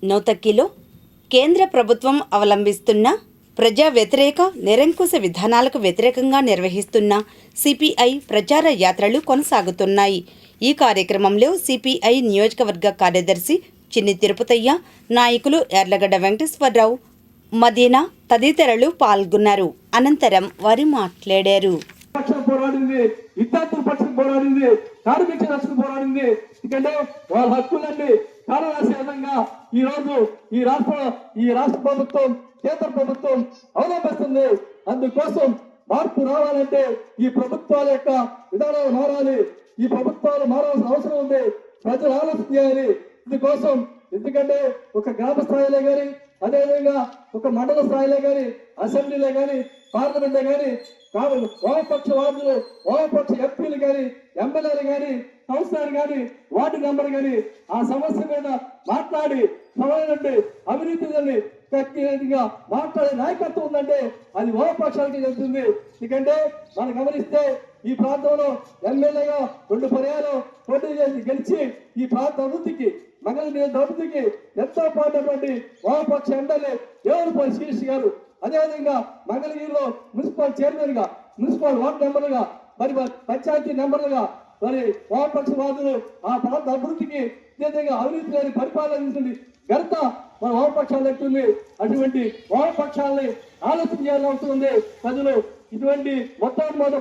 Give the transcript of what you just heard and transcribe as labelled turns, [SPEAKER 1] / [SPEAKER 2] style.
[SPEAKER 1] నూతక్కిలో కేంద్ర ప్రభుత్వం అవలంబిస్తున్న ప్రజా వ్యతిరేక నిరంకుశ విధానాలకు వ్యతిరేకంగా నిర్వహిస్తున్న సిపిఐ ప్రచార యాత్రలు కొనసాగుతున్నాయి. ఈ కార్యక్రమంలో సిపిఐ నియోజకవర్గ కార్యదర్శి చిన్ని తిరుపతయ్య, నాయకులు యార్లగడ్డ వెంకటేశ్వరరావు, మదీనా తదితరులు పాల్గొన్నారు. అనంతరం వారు మాట్లాడారు.
[SPEAKER 2] పోరాడింది, విద్యార్థుల పక్షం పోరాడింది, కార్మికుల పక్షం పోరాడింది. ఎందుకంటే వాళ్ళ హక్కులన్నీ కాలరాసే విధంగా ఈ రోజు ఈ రాష్ట్ర ప్రభుత్వం, కేంద్ర ప్రభుత్వం అవలంబిస్తుంది. అందుకోసం మార్పు రావాలంటే ఈ ప్రభుత్వాల యొక్క విధానాలు మారాలి. ఈ ప్రభుత్వాలు మారాల్సిన అవసరం ఉంది. ప్రజలు ఆలోచన చేయాలి ఇందుకోసం. ఎందుకంటే ఒక గ్రామ స్థాయిలో కానీ, అదేవిధంగా ఒక మండల స్థాయిలో కానీ, అసెంబ్లీలో కానీ, పార్లమెంట్లో కానీ వామపక్ష వాదులు, వామపక్ష ఎంపీలు కానీ, ఎమ్మెల్యేలు కానీ, కౌన్సిలర్ కానీ, వార్డు మెంబర్ కానీ ఆ సమస్య మీద మాట్లాడి సమైనటువంటి అవినీతిని ఖచ్చితంగా మాట్లాడే నాయకత్వం ఉందంటే అది వామపక్షాలకి చెబుతుంది. ఎందుకంటే మనం గమనిస్తే ఈ ప్రాంతంలో ఎమ్మెల్యేగా 2 పర్యాలు పోటీ చేసి గెలిచి ఈ ప్రాంత అభివృద్ధికి, మంగళగిరి అభివృద్ధికి ఎంతో పాటున్నటువంటి వామపక్ష ఎమ్మెల్యే దేవులపల్లి శిరీష్ గారు, అదేవిధంగా మంగళగిరిలో మున్సిపల్ చైర్మన్ గా, మున్సిపల్ వార్డు మెంబర్లుగా, మరి పంచాయతీ మెంబర్లుగా మరి వామపక్షవాదులు ఆ ప్రాంత అభివృద్ధికి విధంగా అవినీతి లేని పరిపాలన ఘనత మన వామపక్షాలు ఎక్కుతుంది. అటువంటి వామపక్షాలని ఆలోచన చేయాల్సి అవుతుంది ప్రజలు. ఇటువంటి మొత్తం